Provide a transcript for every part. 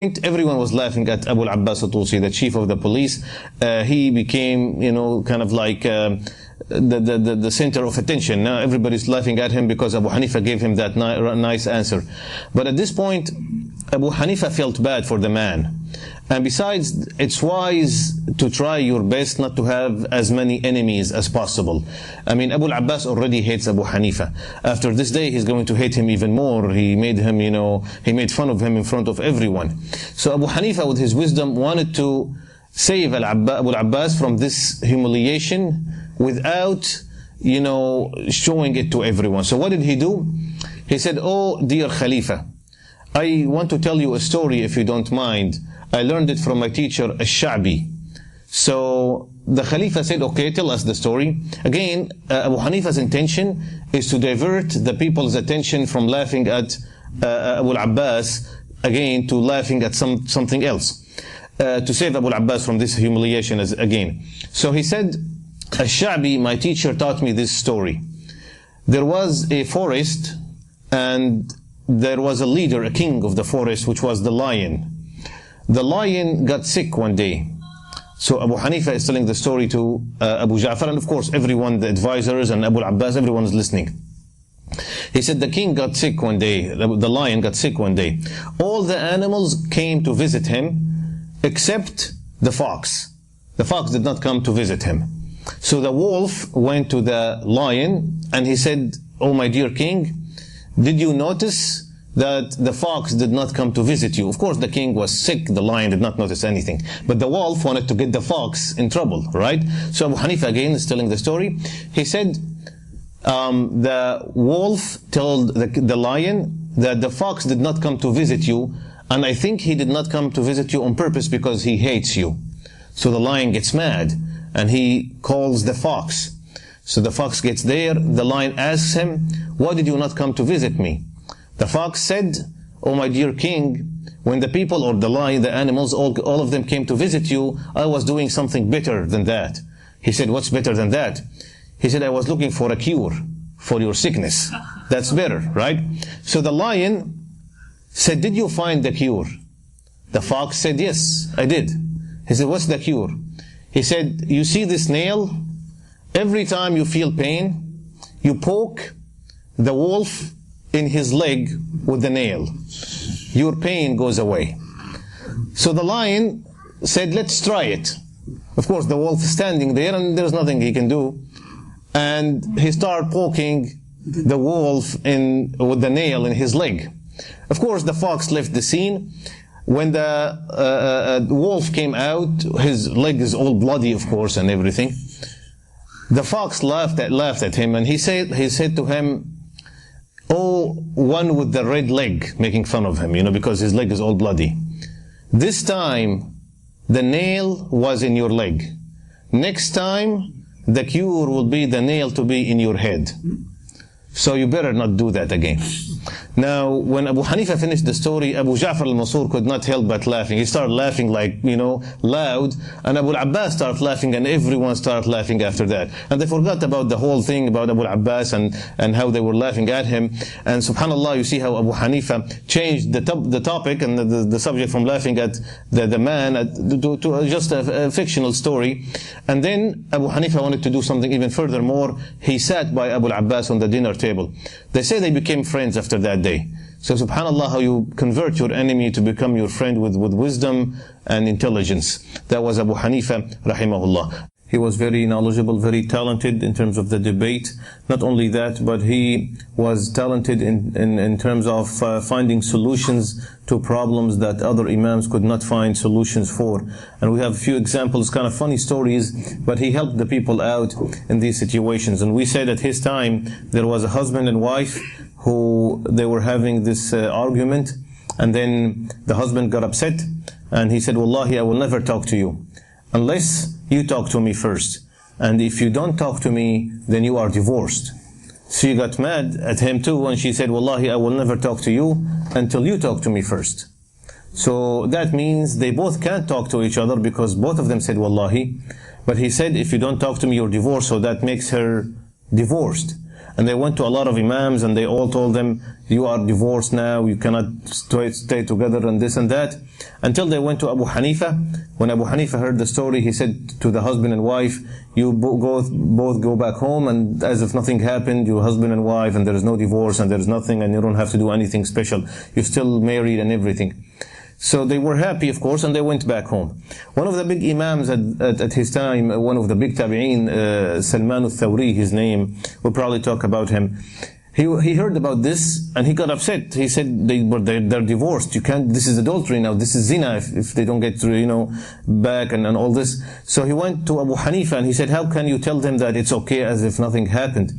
everyone was laughing at Abu al-Abbas al-Tusi, the chief of the police. He became, kind of like the center of attention. Now everybody's laughing at him because Abu Hanifa gave him that nice answer. But at this point, Abu Hanifa felt bad for the man. And besides, it's wise to try your best not to have as many enemies as possible. I mean, Abu al-Abbas already hates Abu Hanifa. After this day, he's going to hate him even more. He made him, he made fun of him in front of everyone. So Abu Hanifa, with his wisdom, wanted to save Abu al-Abbas from this humiliation without, showing it to everyone. So what did he do? He said, "Oh, dear Khalifa, I want to tell you a story if you don't mind. I learned it from my teacher, Al-Sha'bi." So the Khalifa said, "Okay, tell us the story." Again, Abu Hanifa's intention is to divert the people's attention from laughing at Abu al-Abbas, again, to laughing at something else, to save Abu al-Abbas from this humiliation again. So he said, "Al-Sha'bi, my teacher, taught me this story. There was a forest, and there was a leader, a king of the forest, which was the lion. The lion got sick one day." So Abu Hanifa is telling the story to Abu Ja'far, and of course everyone, the advisors and Abu al-Abbas, everyone is listening. He said the king got sick one day, the lion got sick one day. All the animals came to visit him except the fox. The fox did not come to visit him. So the wolf went to the lion and he said, "Oh my dear king, did you notice that the fox did not come to visit you?" Of course, the king was sick, the lion did not notice anything. But the wolf wanted to get the fox in trouble, right? So Abu Hanifa again is telling the story. He said, the wolf told the lion that the fox did not come to visit you, and I think he did not come to visit you on purpose because he hates you. So the lion gets mad, and he calls the fox. So the fox gets there, the lion asks him, "Why did you not come to visit me?" The fox said, "Oh my dear king, when the people or the lion, the animals, all of them came to visit you, I was doing something better than that." He said, "What's better than that?" He said, "I was looking for a cure for your sickness." That's better, right? So the lion said, "Did you find the cure?" The fox said, "Yes, I did." He said, "What's the cure?" He said, "You see this nail? Every time you feel pain, you poke the wolf in his leg with the nail. Your pain goes away." So the lion said, "Let's try it." Of course, the wolf is standing there and there's nothing he can do. And he started poking the wolf with the nail in his leg. Of course, the fox left the scene. When the wolf came out, his leg is all bloody, of course, and everything. The fox laughed at him, and he said to him, "Oh, one with the red leg," making fun of him, because his leg is all bloody. "This time, the nail was in your leg. Next time, the cure will be the nail to be in your head. So you better not do that again." Now, when Abu Hanifa finished the story, Abu Ja'far al-Mansur could not help but laughing. He started laughing like, loud. And Abu al-Abbas started laughing, and everyone started laughing after that. And they forgot about the whole thing about Abu al-Abbas and how they were laughing at him. And subhanAllah, you see how Abu Hanifa changed the topic and the subject from laughing at the man to just a fictional story. And then Abu Hanifa wanted to do something even furthermore. He sat by Abu al-Abbas on the dinner table. They say they became friends after that day. So subhanAllah, how you convert your enemy to become your friend with wisdom and intelligence. That was Abu Hanifa rahimahullah. He was very knowledgeable, very talented in terms of the debate. Not only that, but he was talented in terms of finding solutions to problems that other imams could not find solutions for. And we have a few examples, kind of funny stories, but he helped the people out in these situations. And we said at his time, there was a husband and wife who they were having this argument, and then the husband got upset, and he said, "Wallahi, I will never talk to you unless you talk to me first. And if you don't talk to me, then you are divorced." She got mad at him too, and she said, "Wallahi, I will never talk to you until you talk to me first." So that means they both can't talk to each other because both of them said Wallahi. But he said, "If you don't talk to me, you're divorced," so that makes her divorced. And they went to a lot of Imams and they all told them, you are divorced now, you cannot stay together and this and that. Until they went to Abu Hanifa. When Abu Hanifa heard the story, he said to the husband and wife, you both go back home, and as if nothing happened, you're husband and wife, and there is no divorce and there is nothing, and you don't have to do anything special. You're still married and everything. So they were happy, of course, and they went back home. One of the big Imams at his time, one of the big Tabi'een, Salman al-Thawri, his name, we'll probably talk about him. He heard about this and he got upset. He said they're divorced. You can't. This is adultery now. This is zina if they don't get back and all this. So he went to Abu Hanifa and he said, how can you tell them that it's okay as if nothing happened?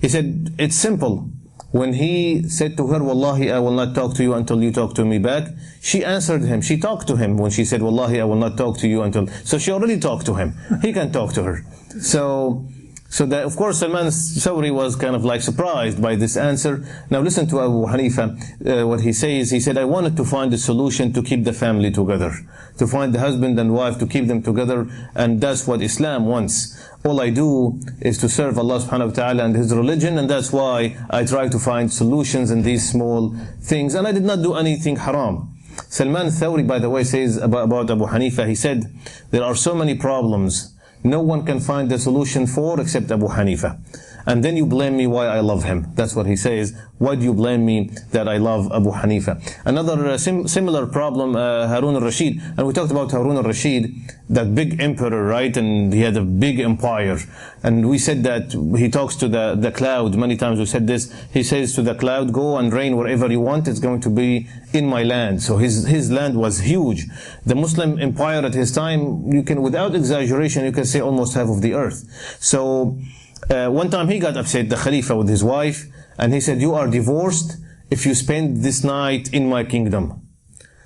He said, it's simple. When he said to her, Wallahi, I will not talk to you until you talk to me back, she answered him. She talked to him when she said, Wallahi, I will not talk to you until... So she already talked to him. He can talk to her. So that, of course, Salman Thawri was kind of like surprised by this answer. Now listen to Abu Hanifa, what he says. He said, I wanted to find a solution to keep the family together, to find the husband and wife, to keep them together, and that's what Islam wants. All I do is to serve Allah subhanahu wa ta'ala and His religion, and that's why I try to find solutions in these small things. And I did not do anything haram. Salman Thawri, by the way, says about Abu Hanifa, he said, there are so many problems no one can find the solution for except Abu Hanifa. And then you blame me why I love him. That's what he says. Why do you blame me that I love Abu Hanifa? Another similar problem, Harun al-Rashid. And we talked about Harun al-Rashid, that big emperor, right? And he had a big empire. And we said that he talks to the cloud. Many times we said this. He says to the cloud, go and rain wherever you want. It's going to be in my land. So his land was huge. The Muslim empire at his time, you can, without exaggeration, you can say almost half of the earth. So, one time he got upset, the Khalifa, with his wife, and he said, you are divorced if you spend this night in my kingdom.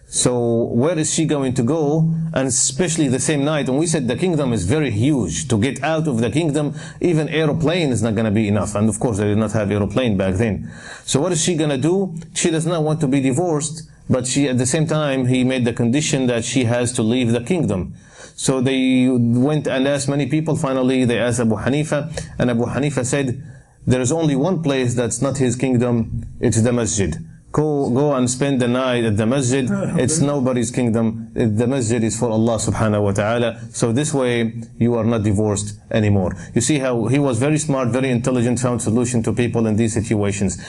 So where is she going to go? And especially the same night, and we said the kingdom is very huge. To get out of the kingdom, even aeroplane is not going to be enough. And of course they did not have aeroplane back then. So what is she going to do? She does not want to be divorced, but she, at the same time, he made the condition that she has to leave the kingdom. So they went and asked many people. Finally, they asked Abu Hanifa, and Abu Hanifa said, there is only one place that's not his kingdom, it's the masjid. Go and spend the night at the masjid. It's nobody's kingdom. The masjid is for Allah subhanahu wa ta'ala. So this way, you are not divorced anymore. You see how he was very smart, very intelligent, found solution to people in these situations.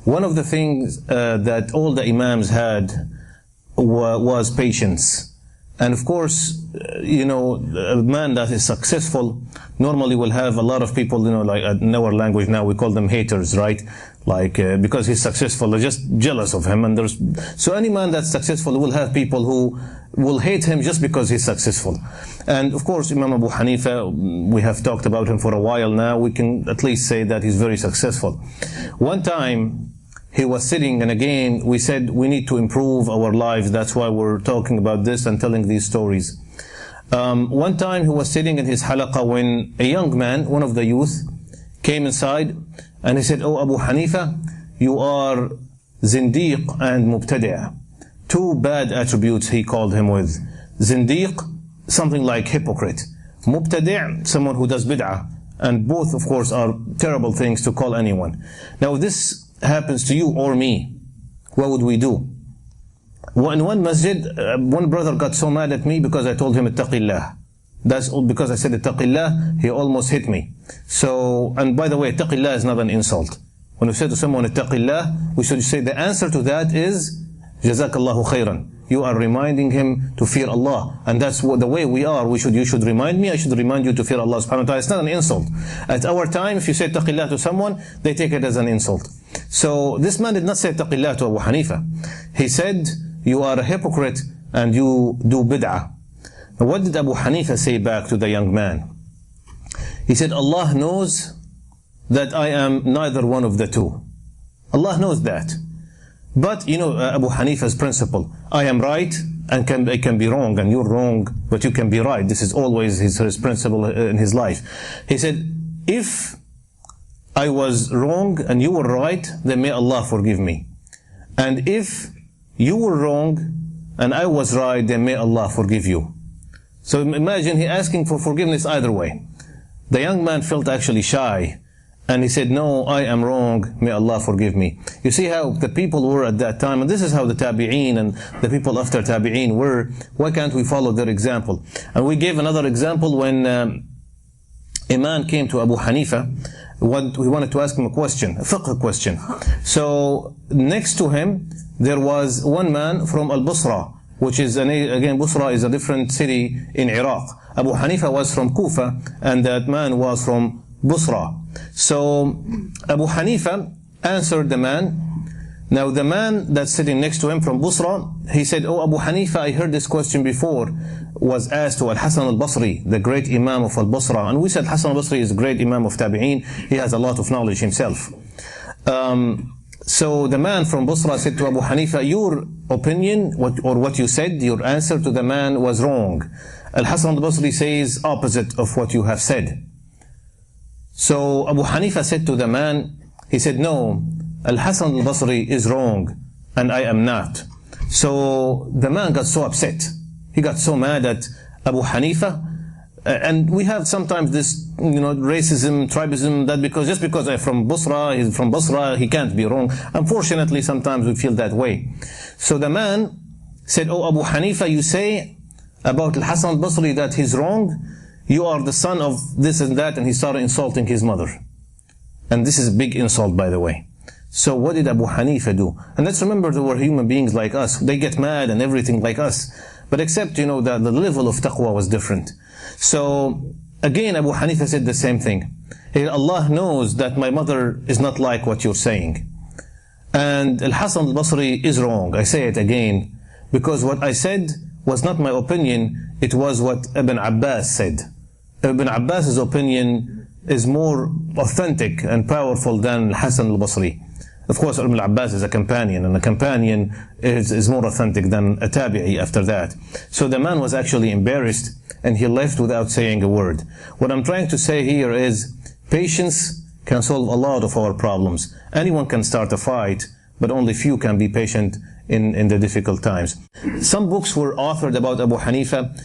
One of the things that all the Imams had was patience. And of course, a man that is successful normally will have a lot of people, like in our language now we call them haters, right? Like, because he's successful, they're just jealous of him. So any man that's successful will have people who will hate him just because he's successful. And of course, Imam Abu Hanifa, we have talked about him for a while now. We can at least say that he's very successful. One time, he was sitting, and again, we said we need to improve our lives. That's why we're talking about this and telling these stories. One time he was sitting in his halaqah when a young man, one of the youth, came inside and he said, oh Abu Hanifa, you are zindiq and mubtadi'. Two bad attributes he called him with. Zindiq, something like hypocrite. Mubtadi', someone who does bid'ah. And both, of course, are terrible things to call anyone. Now this happens to you or me, what would we do? In one masjid, one brother got so mad at me because I told him ittaqillah. That's all because I said ittaqillah, he almost hit me. So, and by the way, ittaqillah is not an insult. When we say to someone ittaqillah, we should say the answer to that is jazakallahu khairan. You are reminding him to fear Allah. And that's the way we are. You should remind me, I should remind you to fear Allah subhanahu wa ta'ala. It's not an insult. At our time, if you say taqillah to someone, they take it as an insult. So this man did not say taqillah to Abu Hanifa. He said, you are a hypocrite and you do bid'ah. Now what did Abu Hanifa say back to the young man? He said, Allah knows that I am neither one of the two. Allah knows that. But, Abu Hanifa's principle, I am right and I can be wrong, and you're wrong, but you can be right. This is always his principle in his life. He said, if I was wrong and you were right, then may Allah forgive me. And if you were wrong and I was right, then may Allah forgive you. So imagine he asking for forgiveness either way. The young man felt actually shy. And he said, no, I am wrong. May Allah forgive me. You see how the people were at that time, and this is how the tabi'een and the people after tabi'een were. Why can't we follow their example? And we gave another example when Imam came to Abu Hanifa. We wanted to ask him a question, a fiqh question. So next to him, there was one man from Al-Busra, which is, again, Busra is a different city in Iraq. Abu Hanifa was from Kufa, and that man was from Busra. So Abu Hanifa answered the man. Now the man that's sitting next to him from Busra, he said, oh Abu Hanifa, I heard this question before, was asked to Al-Hasan al-Basri, the great Imam of Al-Basra. And we said Hasan al-Basri is a great Imam of Tabi'een. He has a lot of knowledge himself. So the man from Basra said to Abu Hanifa, your opinion, what you said, your answer to the man was wrong. Al-Hasan al-Basri says opposite of what you have said. So Abu Hanifa said to the man, he said, no, Al-Hasan al-Basri is wrong and I am not. So the man got so upset. He got so mad at Abu Hanifa. And we have sometimes this, racism, tribalism, that just because I'm from Basra, he's from Basra, he can't be wrong. Unfortunately, sometimes we feel that way. So the man said, oh Abu Hanifa, you say about Al-Hasan al-Basri that he's wrong. You are the son of this and that, and he started insulting his mother. And this is a big insult, by the way. So what did Abu Hanifa do? And let's remember they were human beings like us. They get mad and everything like us. But except, the level of taqwa was different. So again, Abu Hanifa said the same thing. Allah knows that my mother is not like what you're saying. And Al-Hasan al-Basri is wrong. I say it again, because what I said was not my opinion, it was what Ibn Abbas said. Ibn Abbas's opinion is more authentic and powerful than Hasan al-Basri. Of course, Ibn Abbas is a companion, and a companion is more authentic than a tabi'i after that. So the man was actually embarrassed, and he left without saying a word. What I'm trying to say here is, patience can solve a lot of our problems. Anyone can start a fight, but only few can be patient in the difficult times. Some books were authored about Abu Hanifa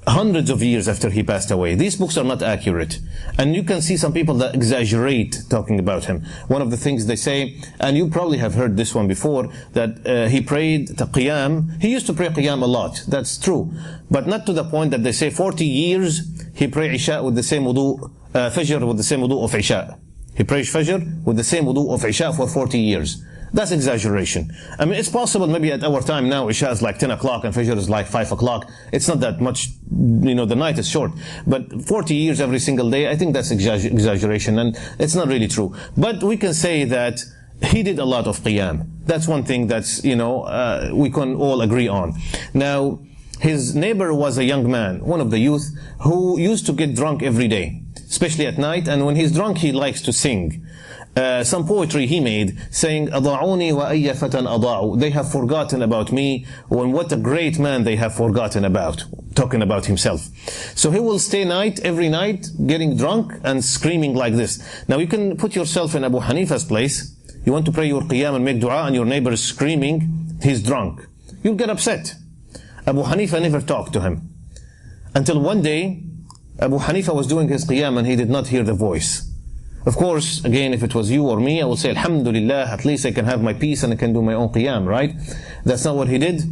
hundreds of years after he passed away. These books are not accurate. And you can see some people that exaggerate talking about him. One of the things they say, and you probably have heard this one before, that he prayed qiyam. He used to pray qiyam a lot. That's true. But not to the point that they say 40 years he prayed Isha with the same wudu, Fajr with the same wudu of Isha. He prays Fajr with the same wudu of Isha for 40 years. That's exaggeration. I mean, it's possible maybe at our time now, Isha is like 10 o'clock and Fajr is like 5 o'clock. It's not that much, the night is short. But 40 years every single day, I think that's exaggeration, and it's not really true. But we can say that he did a lot of qiyam. That's one thing that's, we can all agree on. Now, his neighbor was a young man, one of the youth, who used to get drunk every day, especially at night, and when he's drunk, he likes to sing. Some poetry he made saying, أَضَعُونِي وَأَيَّ فَتًى أَضَعُوا. They have forgotten about me, and what a great man they have forgotten about. Talking about himself. So he will stay every night, getting drunk and screaming like this. Now you can put yourself in Abu Hanifa's place. You want to pray your qiyam and make dua, and your neighbor is screaming, he's drunk. You'll get upset. Abu Hanifa never talked to him. Until one day, Abu Hanifa was doing his qiyam and he did not hear the voice. Of course, again, if it was you or me, I would say, Alhamdulillah, at least I can have my peace and I can do my own qiyam, right? That's not what he did.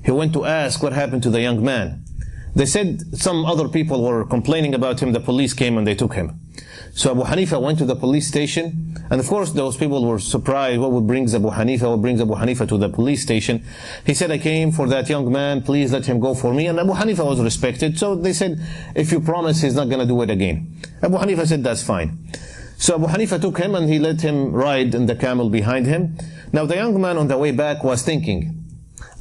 He went to ask what happened to the young man. They said some other people were complaining about him. The police came and they took him. So Abu Hanifa went to the police station. And of course, those people were surprised. What brings Abu Hanifa to the police station? He said, I came for that young man. Please let him go for me. And Abu Hanifa was respected. So they said, if you promise he's not going to do it again. Abu Hanifa said, that's fine. So Abu Hanifa took him and he let him ride in the camel behind him. Now the young man on the way back was thinking,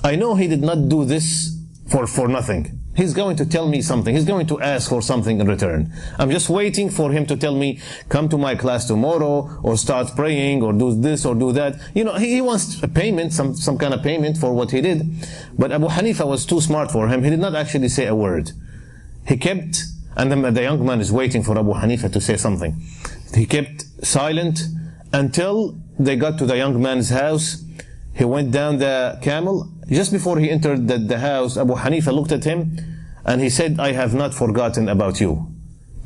I know he did not do this for nothing. He's going to tell me something. He's going to ask for something in return. I'm just waiting for him to tell me, come to my class tomorrow, or start praying, or do this, or do that. He wants a payment, some kind of payment for what he did. But Abu Hanifa was too smart for him. He did not actually say a word. He kept, and the young man is waiting for Abu Hanifa to say something. He kept silent until they got to the young man's house. He went down the camel. Just before he entered the house, Abu Hanifa looked at him and he said, I have not forgotten about you.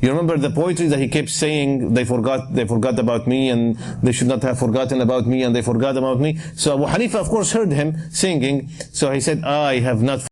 You remember the poetry that he kept saying, they forgot about me, and they should not have forgotten about me, and they forgot about me. So Abu Hanifa, of course, heard him singing. So he said, I have not